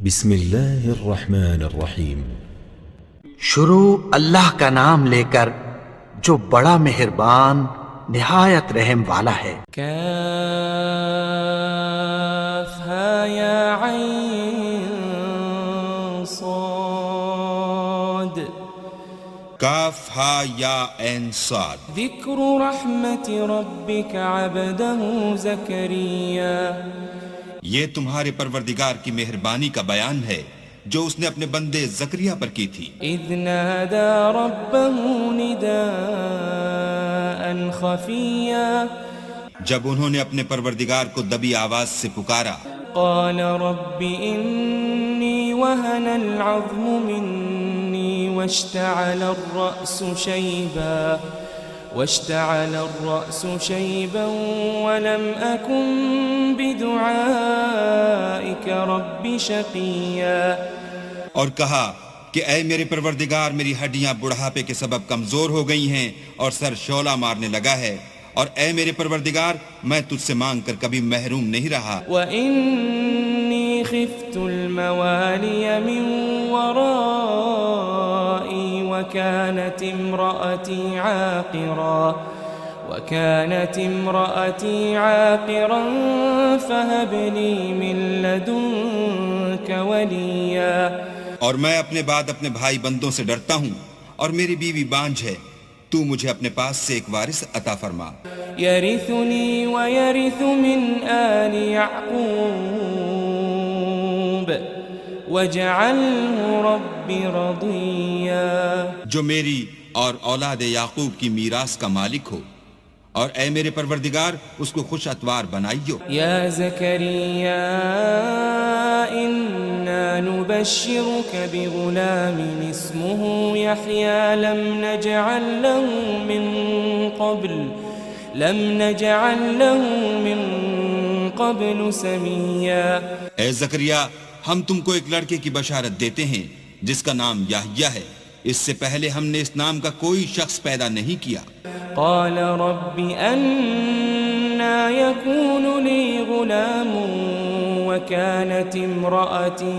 بسم اللہ الرحمن الرحیم۔ شروع اللہ کا نام لے کر جو بڑا مہربان نہایت رحم والا ہے۔ کاف ہا یا عین صاد کاف ہا یا عین صاد۔ ذکر رحمت ربک عبدہ زکریا، یہ تمہارے پروردگار کی مہربانی کا بیان ہے جو اس نے اپنے بندے زکریا پر کی تھی۔ اذ نادى ربه نداء خفیا، جب انہوں نے اپنے پروردگار کو دبی آواز سے پکارا، قال رب انی وهن العظم منی واشتعل الرأس شيبا ولم أكن بدعائك رب شقيا، اور کہا کہ اے میرے پروردگار، میری ہڈیاں بڑھاپے کے سبب کمزور ہو گئی ہیں اور سر شعلہ مارنے لگا ہے، اور اے میرے پروردگار میں تجھ سے مانگ کر کبھی محروم نہیں رہا۔ وإني خفت الموالي من ورائي وكانت امرأتي عاقرا فهب لي من لدنك وليا، اور میں اپنے بعد اپنے بھائی بندوں سے ڈرتا ہوں اور میری بیوی بانجھ ہے، تو مجھے اپنے پاس سے ایک وارث عطا فرما۔ يرثني ويرث من آل يعقوب واجعله رب رضيا، جو میری اور اولاد یعقوب کی میراث کا مالک ہو، اور اے میرے پروردگار اس کو خوش اتوار بنائیو۔ يا زكريا إنا نبشرك بغلام اسمه يحيى لم نجعل له من قبل سميا، اے زکریا، ہم تم کو ایک لڑکے کی بشارت دیتے ہیں جس کا نام یحییٰ ہے، اس سے پہلے ہم نے اس نام کا کوئی شخص پیدا نہیں کیا۔ قال رب أنا يكون لي غلام وكانت امرأتي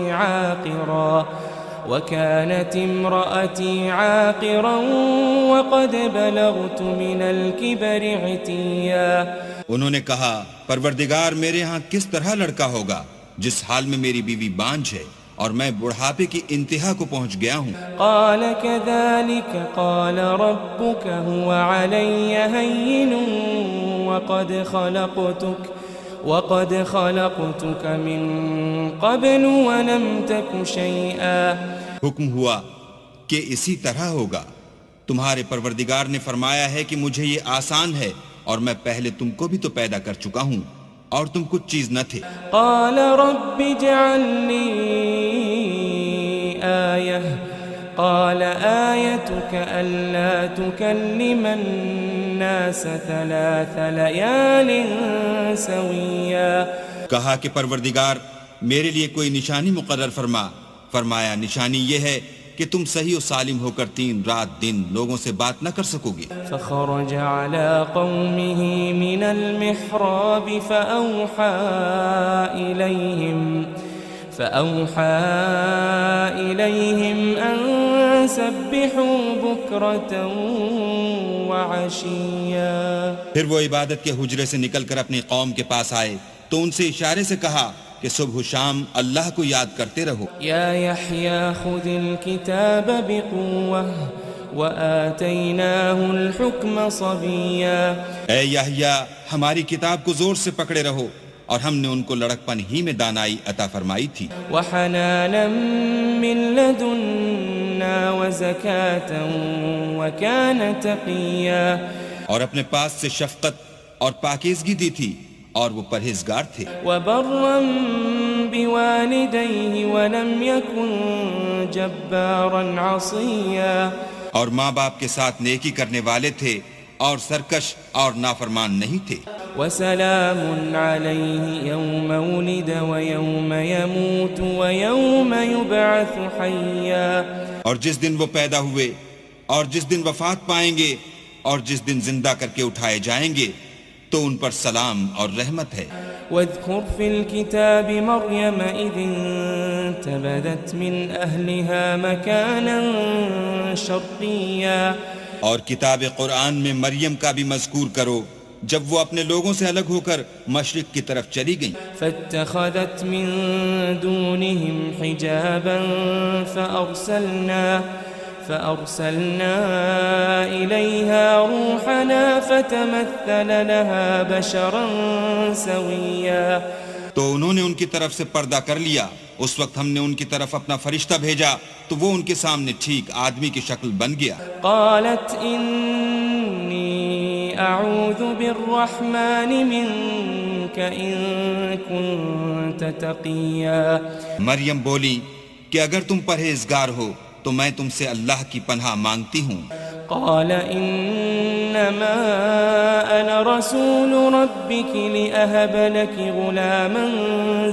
عاقرا وقد بلغت من الكبر عتيا، انہوں نے کہا پروردگار میرے ہاں کس طرح لڑکا ہوگا جس حال میں میری بیوی بانجھ ہے اور میں بڑھاپے کی انتہا کو پہنچ گیا ہوں۔ قال كذلك قال ربك هو علي هين وقد خلقتك من قبل ولم تك شيئا، حکم ہوا کہ اسی طرح ہوگا، تمہارے پروردگار نے فرمایا ہے کہ مجھے یہ آسان ہے اور میں پہلے تم کو بھی تو پیدا کر چکا ہوں اور تم کچھ چیز نہ تھے۔ قال رب اجعل لي آية قال آيتك ألا تكلم الناس 3 ليال سويا، کہا کہ پروردگار میرے لیے کوئی نشانی مقرر فرمایا نشانی یہ ہے کہ تم صحیح و سالم ہو کر 3 رات دن لوگوں سے بات نہ کر سکو گے۔ فخرج على قومه من المحراب فأوحى إليهم أن سبحوا بكرة وعشيا، پھر وہ عبادت کے حجرے سے نکل کر اپنی قوم کے پاس آئے تو ان سے اشارے سے کہا کہ صبح و شام اللہ کو یاد کرتے رہو۔ يا يحيى خذ الكتاب بقوة وآتيناه الحكم صبيا، اے یحییٰ ہماری کتاب کو زور سے پکڑے رہو، اور ہم نے ان کو لڑکپن ہی میں دانائی عطا فرمائی تھی۔ وحنانا من لدنا وزكاة وكان تقيا، اور اپنے پاس سے شفقت اور پاکیزگی دی تھی اور وہ پرہیزگار تھے۔ وبرا بوالديه ولم يكن جبارا عصيا، اور ماں باپ کے ساتھ نیکی کرنے والے تھے اور سرکش اور نافرمان نہیں تھے۔ وسلام عليه يوم ولد ويوم يموت ويوم يبعث حيا، اور جس دن وہ پیدا ہوئے اور جس دن وفات پائیں گے اور جس دن زندہ کر کے اٹھائے جائیں گے تو ان پر سلام اور رحمت ہے۔ واذكر في الكتاب مريم إذ انتبذت فانتبذت من أهلها مكانا شرقيا. اور کتاب قرآن میں مریم کا بھی مذکور کرو جب وہ اپنے لوگوں سے الگ ہو کر مشرق کی طرف چلی گئیں. فاتخذت من دونهم حجابا فأرسلنا إليها روحنا فتمثل لها بشرا سويا. تو انہوں نے ان کی طرف سے پردہ کر لیا. اس وقت ہم نے ان کی طرف اپنا فرشتہ بھیجا تو وہ ان کے سامنے ٹھیک آدمی کی شکل بن گیا. قالت إني أعوذ بالرحمن منك إن كنت تقيا. مریم بولی کہ اگر تم پرہیزگار ہو تو میں تم سے اللہ کی پناہ مانگتی ہوں. قال إنما أنا رسول ربك لأهب لك غلاما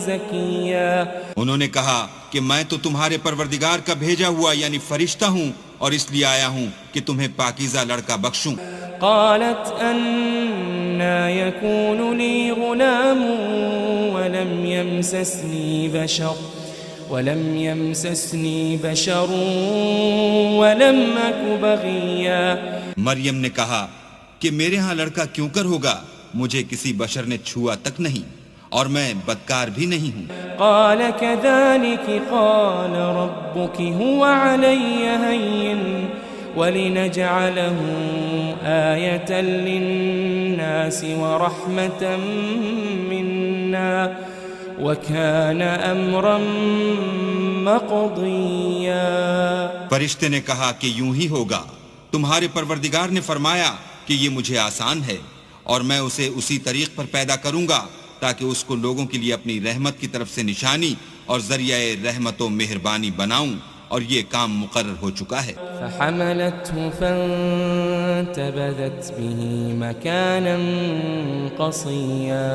زكيا. انہوں نے کہا کہ میں تو تمہارے پروردگار کا بھیجا ہوا یعنی فرشتہ ہوں اور اس لیے آیا ہوں کہ تمہیں پاکیزہ لڑکا بخشوں. قالت أنا يكون لي غلام ولم يمسسني بشر ولم أك بغيا. مریم نے کہا کہ میرے ہاں لڑکا کیوں کر ہوگا، مجھے کسی بشر نے چھوا تک نہیں اور میں بدکار بھی نہیں ہوں. قال كذلك قال ربك هو علي هين ولنجعله آية للناس ورحمة منا وَكَانَ أَمْرًا مَقْضِيًّا. فرشتے نے کہا کہ یوں ہی ہوگا، تمہارے پروردگار نے فرمایا کہ یہ مجھے آسان ہے اور میں اسے اسی طریق پر پیدا کروں گا تاکہ اس کو لوگوں کے لیے اپنی رحمت کی طرف سے نشانی اور ذریعہ رحمت و مہربانی بناؤں، اور یہ کام مقرر ہو چکا ہے. فحملته فانتبذت به مكانا قصيا.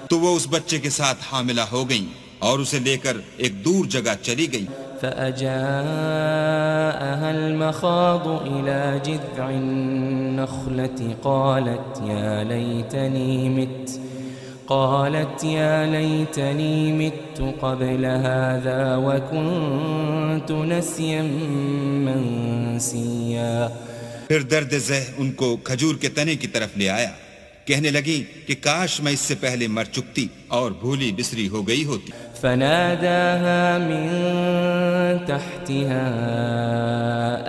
تو وہ اس بچے کے ساتھ حاملہ ہو گئیں اور اسے لے کر ایک دور جگہ چلی گئیں. فأجاءها المخاض إلى جذع النخلة قالت يا ليتني مت قبل هذا وكنت نسيا منسيا. پھر درد ذہ ان کو کھجور کے تنے کی طرف لے آیا، کہنے لگی کہ کاش میں اس سے پہلے مر چکتی اور بھولی بسری ہو گئی ہوتی. فناداها من تحتها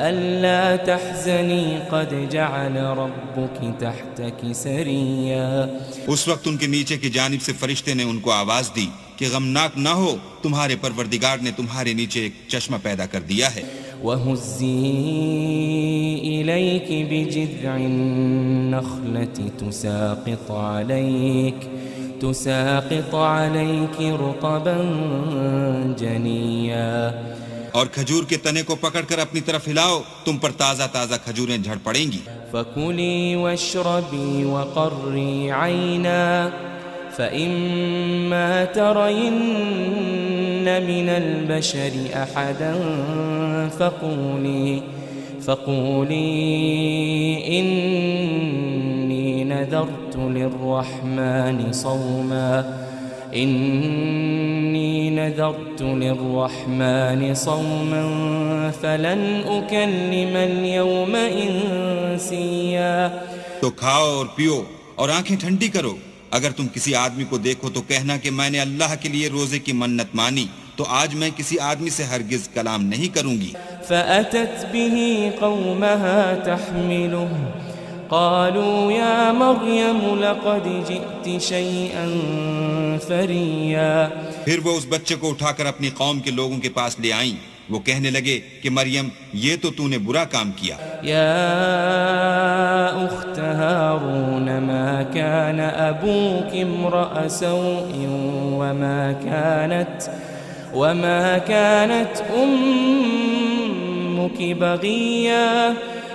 ألا تحزني قد جعل ربك تحتك سريا. اس وقت ان کے نیچے کی جانب سے فرشتے نے ان کو آواز دی کہ غمناک نہ ہو، تمہارے پروردگار نے تمہارے نیچے ایک چشمہ پیدا کر دیا ہے. وَهُزِّي إِلَيْكِ بِجِذْعِ النَّخْلَةِ تساقط عليك رطبا جنيا. اور کھجور کے تنے کو پکڑ کر اپنی طرف ہلاؤ، تم پر تازہ تازہ کھجوریں جھڑ پڑیں گی. فَكُلِي وَاشْرَبِي وَقَرِّي عَيْنًا فَإِمَّا تَرَيِنَّ مِنَ الْبَشَرِ أَحَدًا فَقُولِي إِنِّي نَذَرْتُ لِلرَّحْمَنِ صَوْمًا فَلَنْ أُكَلِّمَ الْيَوْمَ إِنسِيًّا. تو کھاؤ اور پیو اور آنکھیں ٹھنڈی کرو. اگر تم کسی آدمی کو دیکھو تو کہنا کہ میں نے اللہ کے لیے روزے کی منت مانی، تو آج میں کسی آدمی سے ہرگز کلام نہیں کروں گی. فأتت به قومها تحمله قالوا يا مريم لقد جئت شيئا فريا. پھر وہ اس بچے کو اٹھا کر اپنی قوم کے لوگوں کے پاس لے آئیں. وہ کہنے لگے کہ مریم یہ تو نے برا کام کیا. يا أخت هارون ما كان أبوك امرأ سوء وما كانت أمك بغيا.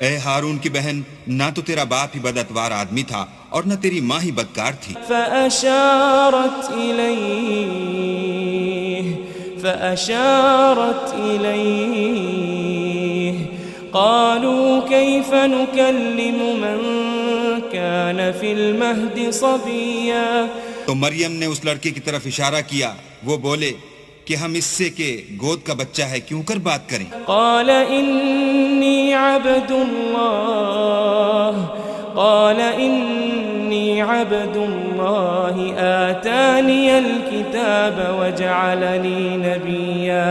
اے ہارون کی بہن، نہ تو تیرا باپ ہی بدعتوار آدمی تھا اور نہ تیری ماں ہی بدکار تھی. فأشارت إليه قالوا كيف نكلم من كان في المهد صبيا. تو مریم نے اس لڑکے کی طرف اشارہ کیا. وہ بولے کہ ہم اس سے کہ گود کا بچہ ہے کیوں کر بات کریں؟ قال إني عبد الله آتاني الكتاب وجعلني نبيا.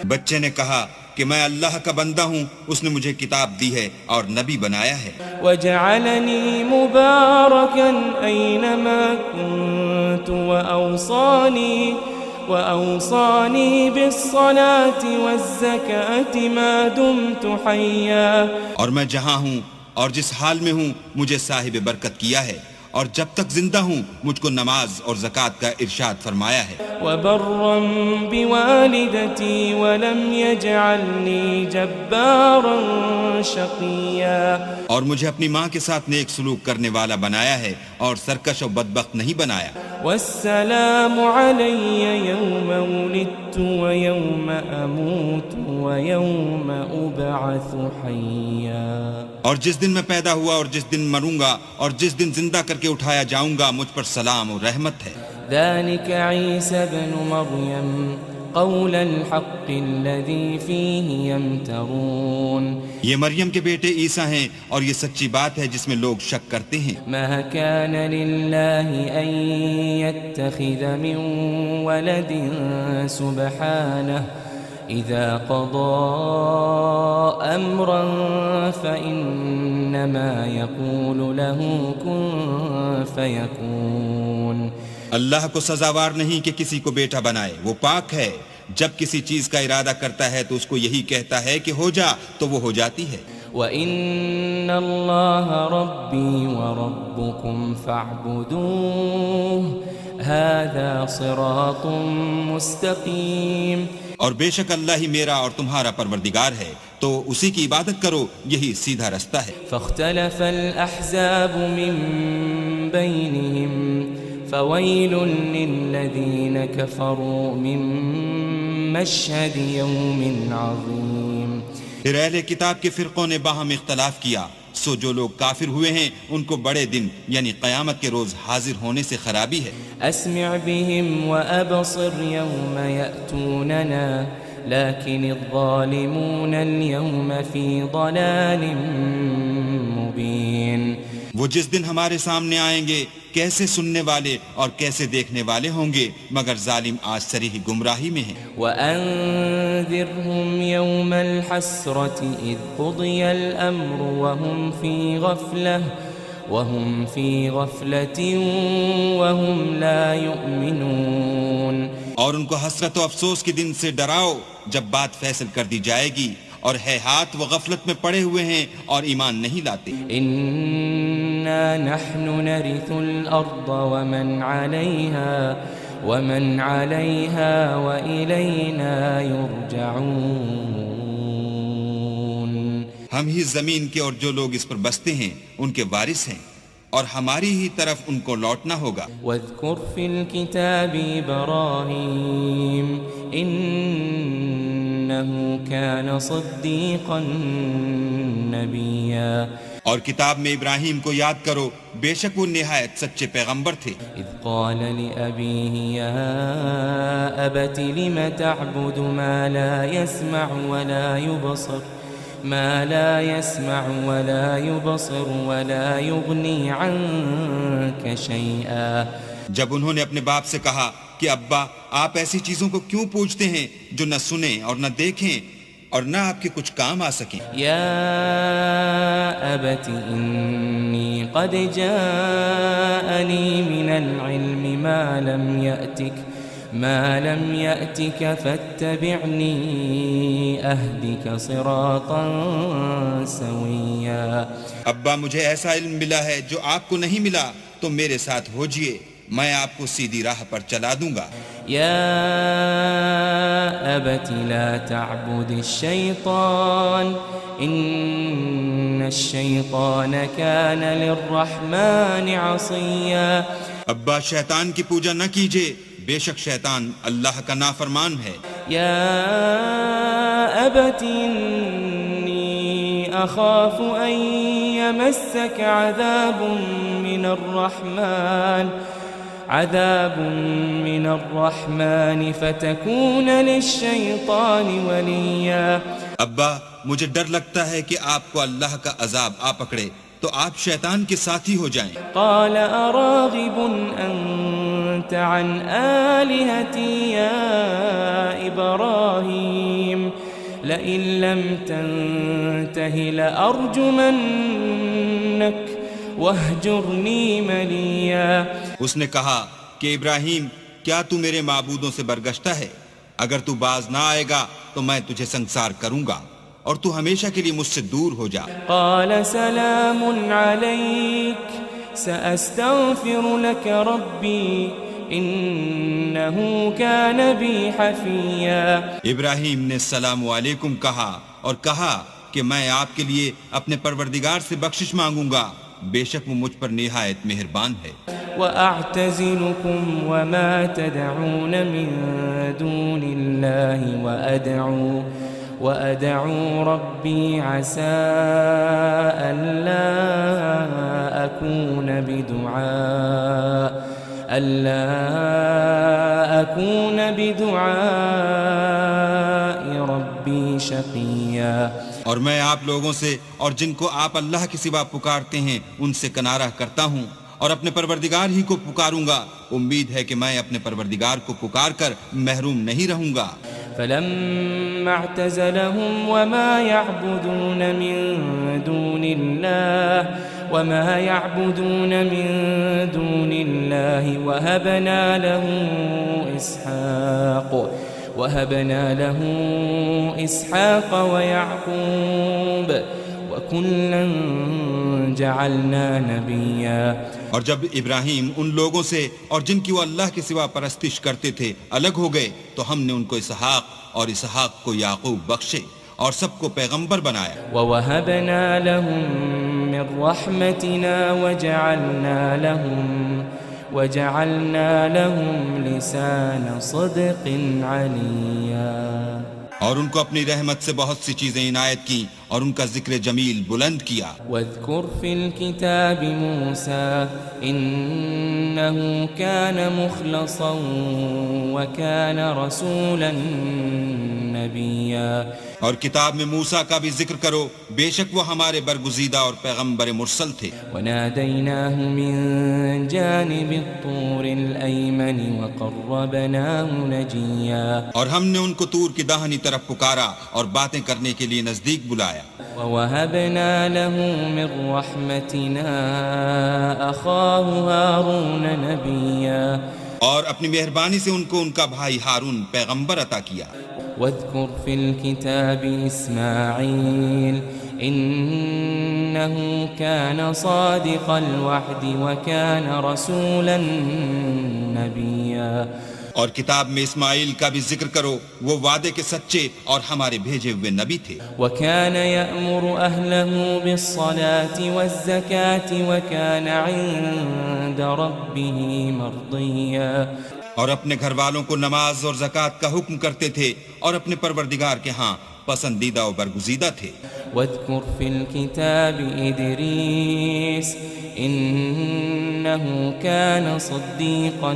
بچے نے کہا کہ میں اللہ کا بندہ ہوں، اس نے مجھے کتاب دی ہے اور نبی بنایا ہے. وجعلني مباركا أينما كنت وأوصاني بالصلاة والزكاة ما دمت حيا. اور میں جہاں ہوں اور جس حال میں ہوں مجھے صاحب برکت کیا ہے، اور جب تک زندہ ہوں مجھ کو نماز اور زکوٰۃ کا ارشاد فرمایا ہے. وبرا بوالدتي ولم يجعلني جبارا شقيا. اور مجھے اپنی ماں کے ساتھ نیک سلوک کرنے والا بنایا ہے اور سرکش و بدبخت نہیں بنایا. والسلام علي يوم ولدت ويوم أموت ويوم أبعث حيا. اور جس دن میں پیدا ہوا اور جس دن مروں گا اور جس دن زندہ کر کے اٹھایا جاؤں گا مجھ پر سلام اور رحمت ہے. ذلك عيسى ابن مريم قول الحق الذي فيه يمترون. یہ مریم کے بیٹے عیسیٰ ہیں اور یہ سچی بات ہے جس میں لوگ شک کرتے ہیں. ما كان لله أن يتخذ من ولد سبحانه إذا قضى أمرا فإنما يقول له كن فيكون. اللہ کو سزاوار نہیں کہ کسی کو بیٹا بنائے، وہ پاک ہے. جب کسی چیز کا ارادہ کرتا ہے تو اس کو یہی کہتا ہے کہ ہو جا تو وہ ہو جاتی ہے. وَإِنَّ اللَّهَ رَبِّي وَرَبُّكُمْ فَاعْبُدُوهُ هَذَا صِرَاطٌ مُسْتَقِيمٌ. اور بے شک اللہ ہی میرا اور تمہارا پروردگار ہے تو اسی کی عبادت کرو، یہی سیدھا رستہ ہے. فاختلف الأحزاب من بينهم فويل للذين كفروا من مشهد يوم عظيم. پھر اہل کتاب کے فرقوں نے باہم اختلاف کیا، سو جو لوگ کافر ہوئے ہیں ان کو بڑے دن یعنی قیامت کے روز حاضر ہونے سے خرابی ہے. أسمع بهم وأبصر يوم يأتوننا لكن الظالمون اليوم في ضلال مبين. وہ جس دن ہمارے سامنے آئیں گے کیسے سننے والے اور کیسے دیکھنے والے ہوں گے، مگر ظالم آج صریح گمراہی میں ہیں. وَأَنذِرْهُمْ يَوْمَ الْحَسْرَةِ إِذْ قُضِيَ الْأَمْرُ وَهُمْ فِي غَفْلَةٍ وَهُمْ لَا يُؤْمِنُونَ. اور ان کو حسرت و افسوس کے دن سے ڈراؤ جب بات فیصل کر دی جائے گی اور ہے ہاتھ وہ غفلت میں پڑے ہوئے ہیں اور ایمان نہیں لاتے. إِنَّا نَحْنُ نَرِثُ الْأَرْضَ وَمَنْ عَلَيْهَا وَإِلَيْنَا يُرْجَعُونَ. ہم ہی زمین کے اور جو لوگ اس پر بستے ہیں ان کے وارث ہیں اور ہماری ہی طرف ان کو لوٹنا ہوگا. وَاذْكُرْ فِي الْكِتَابِ إِبْرَاهِيمَ إِنَّهُ كَانَ صِدِّيقًا نَبِيًّا. اور کتاب میں ابراہیم کو یاد کرو، بے شک وہ نہایت سچے پیغمبر تھے. اذ قال لأبيه يا أبت لم تعبد ما لا يسمع ولا يبصر ولا يغني عنك شيئا. جب انہوں نے اپنے باپ سے کہا کہ ابا آپ ایسی چیزوں کو کیوں پوچھتے ہیں جو نہ سنیں اور نہ دیکھیں اور نہ آپ کے کچھ کام آ سکیں. یا ابت انی قد جاءنی من العلم ما لم يأتك فاتبعنی اہدک صراطا سویا. ابا مجھے ایسا علم ملا ہے جو آپ کو نہیں ملا، تو میرے ساتھ ہوجئے، میں آپ کو سیدھی راہ پر چلا دوں گا. یا ابت لا تعبد الشیطان ان الشیطان کان للرحمن عصیا. ابا شیطان کی پوجا نہ کیجئے، بے شک شیطان اللہ کا نافرمان ہے. یا ابت انی اخاف ان یمسک عذاب من الرحمن عذاب من الرحمن فتكون للشيطان وليا. ابا مجھے ڈر لگتا ہے کہ آپ کو اللہ کا عذاب آ پکڑے تو آپ شیطان کے ساتھی ہو جائیں. قال أراغب أنت عن آلهتي يا إبراهيم لئن لم تنته لأرجمنك واهجرني مليا. اس نے کہا کہ ابراہیم کیا تو میرے معبودوں سے برگشتہ ہے؟ اگر تو باز نہ آئے گا تو میں تجھے سنسار کروں گا اور تو ہمیشہ کے لیے مجھ سے دور ہو جا. قال سلام عليك سأستغفر لك ربي إنه كان بي حفيا. ابراہیم نے السلام علیکم کہا اور کہا کہ میں آپ کے لیے اپنے پروردگار سے بخشش مانگوں گا، بے شک وہ مجھ پر نہایت مہربان ہے. وأعتزلكم وما تدعون من دون الله وأدعو ربي عسى ألا أكون بدعاء ربي شقيا. اور میں آپ لوگوں سے اور جن کو آپ اللہ کے سوا پکارتے ہیں ان سے کنارہ کرتا ہوں اور اپنے پروردگار ہی کو پکاروں گا. امید ہے کہ میں اپنے پروردگار کو پکار کر محروم نہیں رہوں گا. فلما اعتزلهم وما يعبدون من دون الله وهبنا له إسحاق ويعقوب وكلا جعلنا نبيا. اور جب ابراہیم ان لوگوں سے اور جن کی وہ اللہ کے سوا پرستش کرتے تھے الگ ہو گئے تو ہم نے ان کو اسحاق اور اسحاق کو یعقوب بخشے اور سب کو پیغمبر بنایا. وَوَهَبْنَا لَهُم مِّن رَّحْمَتِنَا وَجَعَلْنَا لَهُمْ لِسَانَ صِدْقٍ عَلِيًّا. اور ان کو اپنی رحمت سے بہت سی چیزیں عنایت کی اور ان کا ذکر جمیل بلند کیا. واذكر في الكتاب موسى إنه كان مخلصا وكان رسولا نبيا. اور کتاب میں موسیٰ کا بھی ذکر کرو، بے شک وہ ہمارے برگزیدہ اور پیغمبر مرسل تھے. وناديناه من جانب الطور الأيمن وقربناه نجيا. اور ہم نے ان کو طور کی داہنی طرف پکارا اور باتیں کرنے کے لیے نزدیک بلایا. ووهبنا له من رحمتنا أخاه هارون نبيا. اور اپنی مہربانی سے ان کو ان کا بھائی ہارون پیغمبر عطا کیا. واذكر في الكتاب إسماعيل إنه كان صادق الوعد وكان رسولا نبيا. اور کتاب میں اسماعیل کا بھی ذکر کرو، وہ وعدے کے سچے اور ہمارے بھیجے ہوئے نبی تھے. وكان يأمر أهله بالصلاة والزكاة وكان عند ربه مرضيا. اور اپنے گھر والوں کو نماز اور زکوٰۃ کا حکم کرتے تھے اور اپنے پروردگار کے ہاں پسندیدہ و برگزیدہ تھے. واذكر في الكتاب إدريس إنه كان صديقا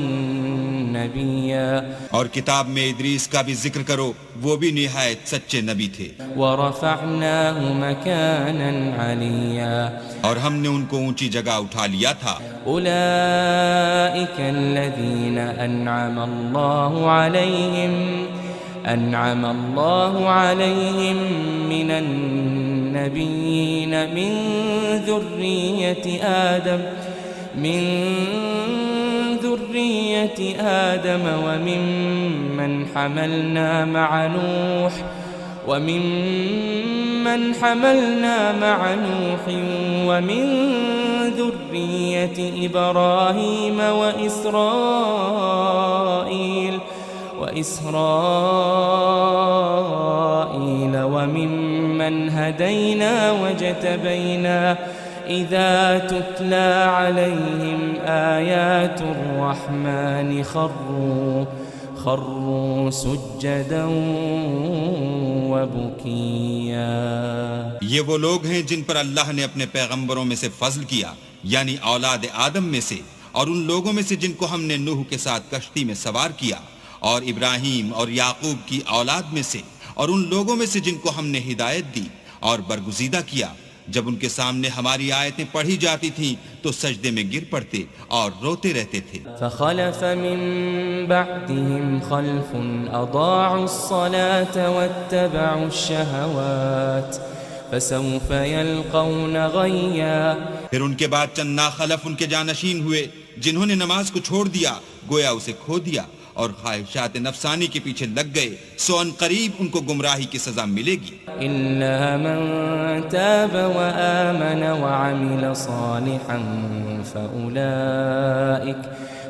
نبيا. اور کتاب میں ادریس کا بھی ذکر کرو، وہ بھی نہایت سچے نبی تھے. ورفعناه مكانا عليا. اور ہم نے ان کو اونچی جگہ اٹھا لیا تھا. أولئك الذين أنعم الله عليهم من النبيين من ذرية آدم وممن حملنا مع نوح ومن ذرية إبراهيم وإسرائيل وممن هدينا وجتبينا إذا تتلى عليهم آيات الرحمن خروا سجدا وبكيا. یہ وہ لوگ ہیں جن پر اللہ نے اپنے پیغمبروں میں سے فضل کیا، یعنی اولاد آدم میں سے، اور ان لوگوں میں سے جن کو ہم نے نوح کے ساتھ کشتی میں سوار کیا، اور ابراہیم اور یعقوب کی اولاد میں سے، اور ان لوگوں میں سے جن کو ہم نے ہدایت دی اور برگزیدہ کیا، جب ان کے سامنے ہماری آیتیں پڑھی جاتی تھیں تو سجدے میں گر پڑتے اور روتے رہتے تھے۔ فخلف من بعدهم خلف اضاعوا الصلاة واتبعوا الشهوات فسوف يلقون غيا۔ پھر ان کے بعد چند ناخلف ان کے جانشین ہوئے جنہوں نے نماز کو چھوڑ دیا، گویا اسے کھو دیا، اور خواہشات نفسانی کے پیچھے لگ گئے، سو ان قریب ان کو گمراہی کی سزا ملے گی۔ إلا من تاب وآمن وعمل صالحا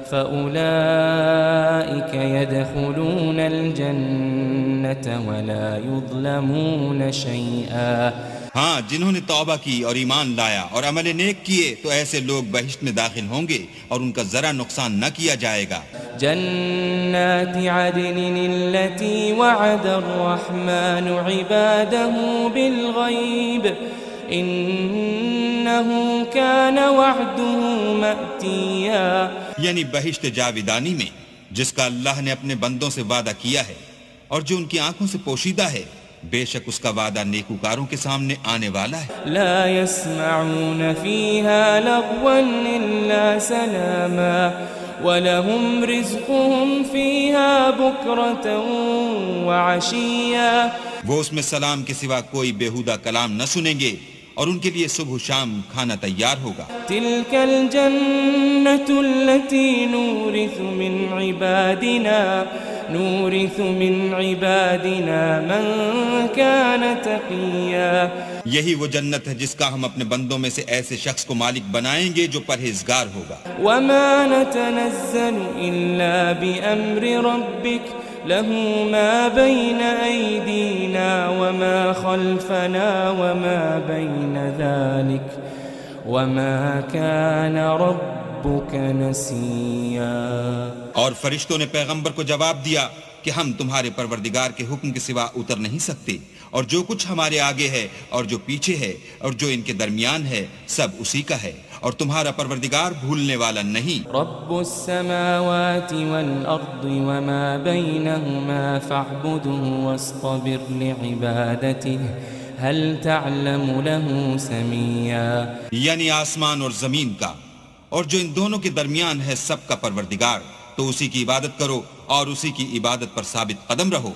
فأولئك يدخلون الجنة ولا يظلمون شيئا۔ ہاں، جنہوں نے توبہ کی اور ایمان لایا اور عمل نیک کیے تو ایسے لوگ بہشت میں داخل ہوں گے اور ان کا ذرا نقصان نہ کیا جائے گا۔ جنات عدن التي وعد الرحمن عباده بالغيب إنه كان وعده مأتيا۔ یعنی بہشت جاویدانی میں جس کا اللہ نے اپنے بندوں سے وعدہ کیا ہے اور جو ان کی آنکھوں سے پوشیدہ ہے، بے شک اس کا وعدہ نیکوکاروں کے سامنے آنے والا ہے۔ لا يسمعون فيها لغوا إلا سلاما وَلَهُمْ رِزْقُهُمْ فِيهَا بُكْرَةً وَعَشِيًّا۔ وہ اس میں سلام کے سوا کوئی بیہودہ کلام نہ سنیں گے اور ان کے لیے صبح و شام کھانا تیار ہوگا۔ تِلْكَ الْجَنَّةُ الَّتِي نُورِثُ مِنْ عِبَادِنَا مَنْ كَانَ تَقِيًّا۔ یہی وہ جنت ہے جس کا ہم اپنے بندوں میں سے ایسے شخص کو مالک بنائیں گے جو پرہیزگار ہوگا۔ وَمَا نَتَنَزَّلُ إِلَّا بِأَمْرِ رَبِّكَ لَهُ مَا بَيْنَ أَيْدِينَا وَمَا خَلْفَنَا وَمَا بَيْنَ ذَلِكَ وَمَا كَانَ رَبُّكَ نَسِيًّا۔ اور فرشتوں نے پیغمبر کو جواب دیا کہ ہم تمہارے پروردگار کے حکم کے سوا اتر نہیں سکتے، اور جو کچھ ہمارے آگے ہے اور جو پیچھے ہے اور جو ان کے درمیان ہے سب اسی کا ہے، اور تمہارا پروردگار بھولنے والا نہیں۔ رب السماوات والأرض وما بينهما فاعبده واصطبر لعبادته هل تعلم له سميا۔ یعنی آسمان اور زمین کا اور جو ان دونوں کے درمیان ہے سب کا پروردگار، تو اسی کی عبادت کرو اور اسی کی عبادت پر ثابت قدم رہو،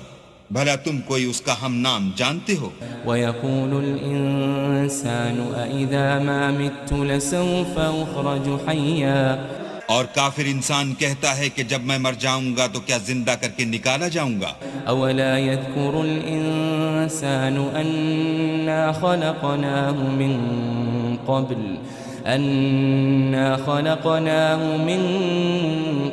بھلا تم کوئی اس کا ہم نام جانتے ہو؟ وَيَقُولُ الْإِنسَانُ أَإِذَا مَا مِتُّ لَسَوْفَ أُخْرَجُ حَيًّا۔ اور کافر انسان کہتا ہے کہ جب میں مر جاؤں گا تو کیا زندہ کر کے نکالا جاؤں گا؟ أَوَلَا يَذْكُرُ الْإِنسَانُ أَنَّا خَلَقْنَاهُ مِن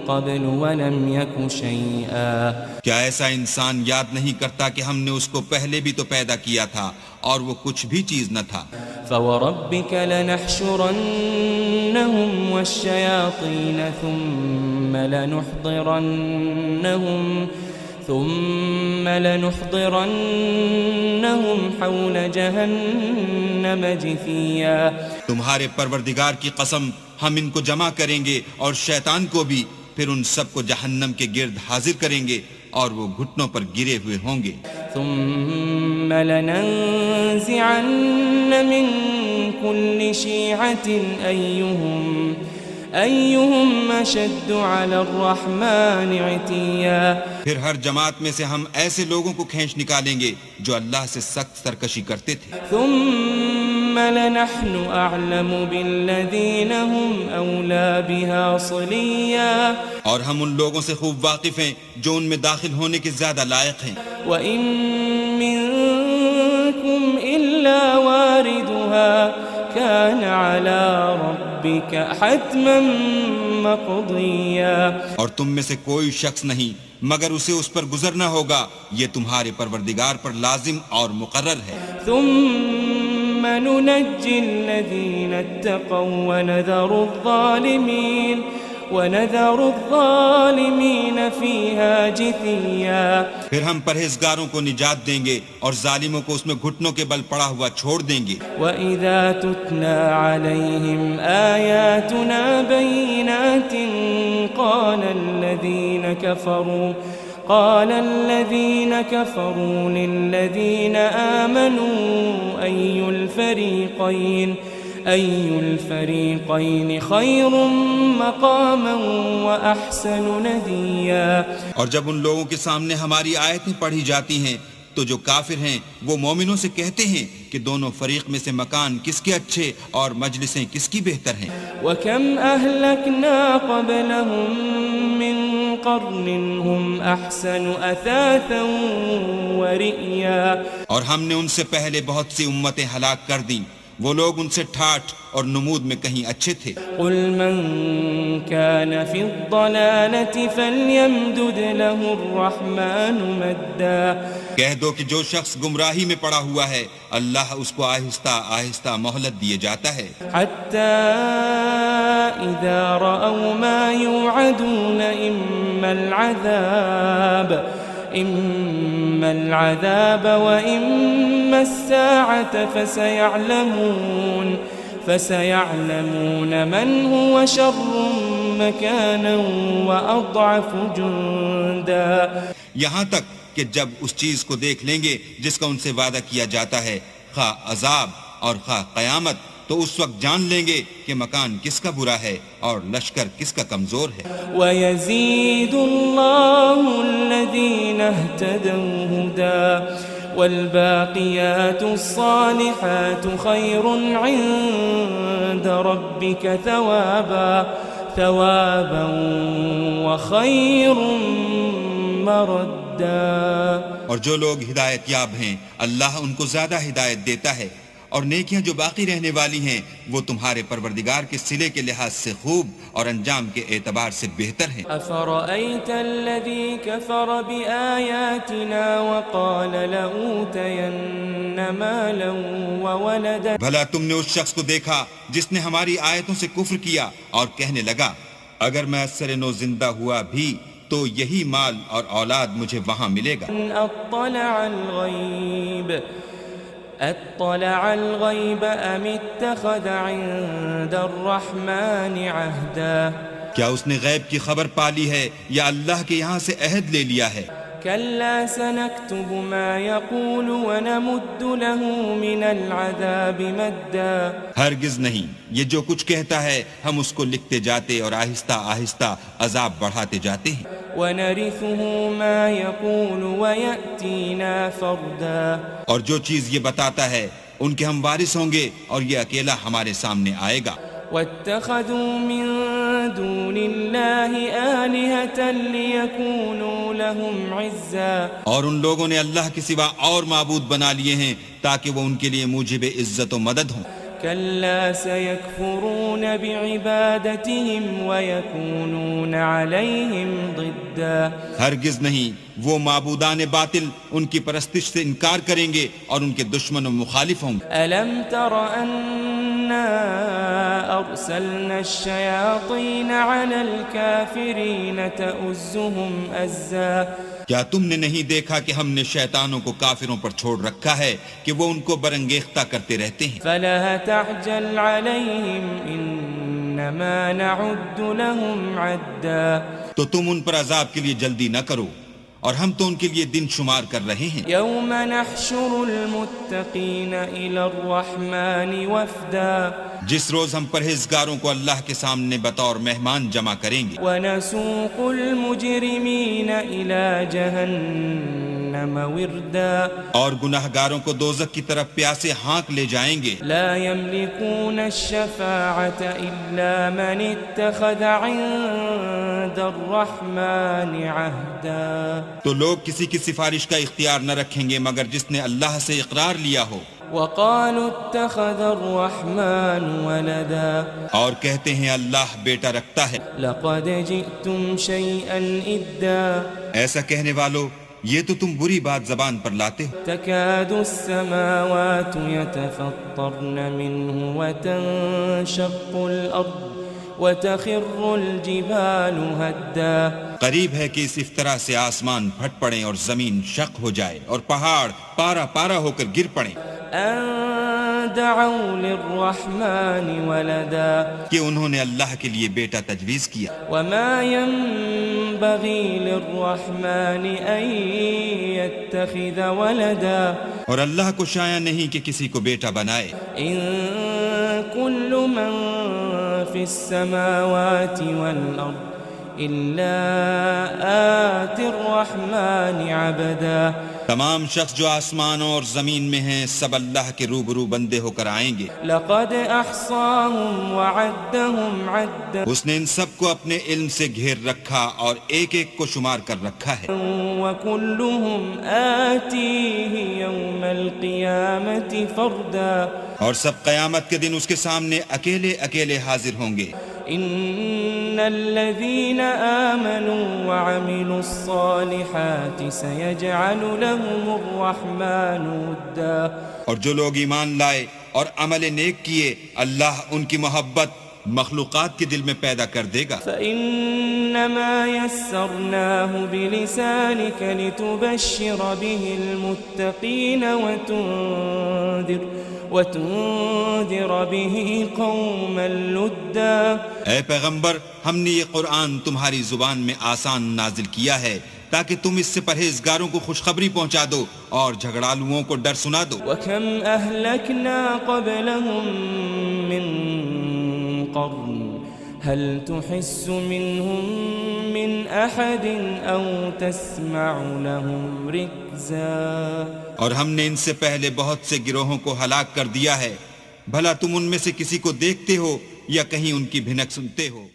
قَبْلُ وَلَمْ يَكُ شَيْئًا۔ کیا ایسا انسان یاد نہیں کرتا کہ ہم نے اس کو پہلے بھی تو پیدا کیا تھا اور وہ کچھ بھی چیز نہ تھا؟ فَوَرَبِّكَ لَنَحْشُرَنَّهُمْ وَالشَّيَاطِينَ ثُمَّ لَنُحْضِرَنَّهُمْ حَوْلَ جَهَنَّمَ جِثِيًّا۔ تمہارے پروردگار کی قسم ہم ان کو جمع کریں گے اور شیطان کو بھی، پھر ان سب کو جہنم کے گرد حاضر کریں گے اور وہ گھٹنوں پر گرے ہوئے ہوں گے۔ ثم لننزعن من كل شيعة أيهم أشد على الرحمن عتيا۔ پھر ہر جماعت میں سے ہم ایسے لوگوں کو کھینچ نکالیں گے جو اللہ سے سخت سرکشی کرتے تھے۔ ثم لنحن أعلم بالذين هم أولى بها صليا۔ اور ہم ان لوگوں سے خوب واقف ہیں جو ان میں داخل ہونے کے زیادہ لائق ہیں۔ وَإِن مِّنكُمْ إِلَّا وَارِدُهَا كَانَ عَلَى رَبِّكَ حَتْمًا مَّقْضِيًّا۔ اور تم میں سے کوئی شخص نہیں مگر اسے اس پر گزرنا ہوگا، یہ تمہارے پروردگار پر لازم اور مقرر ہے۔ ثُمَّ نُنَجِّي الَّذِينَ اتَّقَوْا وَنَذَرُ الظَّالِمِينَ وَنَذَرُ الظَّالِمِينَ فِيهَا جِثِيًّا پھر ہم پرہیزگاروں کو نجات دیں گے اور ظالموں کو اس میں گھٹنوں کے بل پڑا ہوا چھوڑ دیں گے. وَإِذَا تُتْلَى عَلَيْهِمْ آيَاتُنَا بَيِّنَاتٍ قال الذين كفروا للذين آمنوا أي الفريقين خير مقاما وأحسن نديا. اور جب ان لوگوں کے سامنے ہماری آیتیں پڑھی جاتی ہیں تو جو کافر ہیں وہ مومنوں سے کہتے ہیں کہ دونوں فریق میں سے مکان کس کے اچھے اور مجلسیں کس کی بہتر ہیں. وَكَمْ أَهْلَكْنَا قَبْلَهُمْ مِنْ قَرْنٍ هُمْ أَحْسَنُ أَثَاثًا وَرِئْيًا. اور ہم نے ان سے پہلے بہت سی امتیں ہلاک کر دیں، وہ لوگ ان سے ٹھاٹھ اور نمود میں کہیں اچھے تھے. قُلْ مَنْ كَانَ فِي الضَّلَالَةِ فَلْيَمْدُدْ لَهُ الرَّحْمَنُ مَدًّا. کہہ دو کہ جو شخص گمراہی میں پڑا ہوا ہے اللہ اس کو آہستہ آہستہ مہلت دیے جاتا ہے. حَتَّى إِذَا رَأَوْا مَا يُوعَدُونَ إِمَّا الْعَذَابَ وَإِمَّا السَّاعَةَ فَسَيَعْلَمُونَ مَنْ هُوَ شَرٌّ مَكَانًا وَأَضْعَفُ جُنْدًا. یہاں تک کہ جب اس چیز کو دیکھ لیں گے جس کا ان سے وعدہ کیا جاتا ہے، خواہ عذاب اور خواہ قیامت، تو اس وقت جان لیں گے کہ مکان کس کا برا ہے اور لشکر کس کا کمزور ہے. وَيَزِيدُ اللَّهُ الَّذِينَ اهْتَدَوْا هُدًى وَالْبَاقِيَاتُ الصَّالِحَاتُ خَيْرٌ عِندَ رَبِّكَ ثَوَابًا وَخَيْرٌ مَرَدًّا. اور جو لوگ ہدایت یاب ہیں اللہ ان کو زیادہ ہدایت دیتا ہے، اور نیکیاں جو باقی رہنے والی ہیں وہ تمہارے پروردگار کے صلے کے لحاظ سے خوب اور انجام کے اعتبار سے بہتر ہیں. أَفَرَأَيْتَ الَّذِي كَفَرَ بِآيَاتِنَا وَقَالَ لَأُوتَيَنَّ مَالًا وَوَلَدًا. بھلا تم نے اس شخص کو دیکھا جس نے ہماری آیتوں سے کفر کیا اور کہنے لگا اگر میں اثر نو زندہ ہوا بھی تو یہی مال اور اولاد مجھے وہاں ملے گا. اطلع الغیب ام اتخذ عند الرحمن عہدا. کیا اس نے غیب کی خبر پالی ہے یا اللہ کے یہاں سے عہد لے لیا ہے؟ كلا سنكتب ما يقول ونمد له من العذاب مدا. ہرگز نہیں، یہ جو کچھ کہتا ہے ہم اس کو لکھتے جاتے اور آہستہ آہستہ عذاب بڑھاتے جاتے ہیں. ونرثه ما يقول ويأتينا فردا. اور جو چیز یہ بتاتا ہے ان کے ہم وارث ہوں گے اور یہ اکیلا ہمارے سامنے آئے گا. واتخذوا من دون الله آلهة ليكونوا لهم عزا. اور ان لوگوں نے اللہ کے سوا اور معبود بنا لیے ہیں تاکہ وہ ان کے لیے موجب عزت و مدد ہوں. كلا سيكفرون بعبادتهم ويكونون عليهم ضدا. ہرگز نہیں، وہ معبودان باطل ان کی پرستش سے انکار کریں گے اور ان کے دشمن و مخالف ہوں گے. ألم تر أنا أرسلنا الشياطين على الكافرين تؤزهم أزا. کیا تم نے نہیں دیکھا کہ ہم نے شیطانوں کو کافروں پر چھوڑ رکھا ہے کہ وہ ان کو برنگیختہ کرتے رہتے ہیں. فلا تعجل عليهم إنما نعد لهم عدا. تو تم ان پر عذاب کے لیے جلدی نہ کرو اور ہم تو ان کے لیے دن شمار کر رہے ہیں. يوم نحشر المتقين إلى الرحمن وفدا. جس روز ہم پرہیزگاروں کو اللہ کے سامنے بطور مہمان جمع کریں گے. ونسوق المجرمين إلى جهنم وردا. اور گناہگاروں کو دوزخ کی طرف پیاسے ہانک لے جائیں گے. لا يملكون الشفاعة إلا من اتخذ عند الرحمن عهدا. تو لوگ کسی کی سفارش کا اختیار نہ رکھیں گے مگر جس نے اللہ سے اقرار لیا ہو. وقالوا اتخذ الرحمن ولدا. اور کہتے ہیں اللہ بیٹا رکھتا ہے. لقد جئتم شيئا إدا. ایسا کہنے والو یہ تو تم بری بات زبان پر لاتے ہو. تكاد السماوات يتفطرن منه وتنشق الأرض وتخر الجبال هدا قریب ہے کہ اس افطرا سے آسمان پھٹ پڑیں اور زمین شق ہو جائے اور پہاڑ پارا پارا ہو کر گر پڑیں أن دعوا للرحمن ولدا کہ انہوں نے اللہ کے لیے بیٹا تجویز کیا وما ينبغي للرحمن أن يتخذ ولدا اور اللہ کو شایع نہیں کہ کسی کو بیٹا بنائے إن كل من في السماوات والأرض إلا آتي الرحمن عبدا تمام شخص جو آسمانوں اور زمین میں ہیں سب اللہ کے روبرو بندے ہو کر آئیں گے لقد أحصاهم وعدهم عدا اس نے ان سب کو اپنے علم سے گھیر رکھا اور ایک ایک کو شمار کر رکھا ہے وكلهم آتيه يوم القيامة فردا اور سب قیامت کے دن اس کے سامنے اکیلے اکیلے حاضر ہوں گے إن الذين آمنوا وعملوا الصالحات سيجعل لهم الرحمن ودا اور جو لوگ ایمان لائے اور عمل نیک کیے اللہ ان کی محبت مخلوقات کے دل میں پیدا کر دے گا فإنما يسرناه بلسانك لتبشر به المتقين وتنذر به قوما لدا اے پیغمبر ہم نے یہ قرآن تمہاری زبان میں آسان نازل کیا ہے تاکہ تم اس سے پرہیزگاروں کو خوشخبری پہنچا دو اور جھگڑالوؤں کو ڈر سنا دو وكم أهلكنا قبلهم من قرن هل تحس منهم من أحد أو تسمع لهم ركزا اور ہم نے ان سے پہلے بہت سے گروہوں کو ہلاک کر دیا ہے بھلا تم ان میں سے کسی کو دیکھتے ہو یا کہیں ان کی بھنک سنتے ہو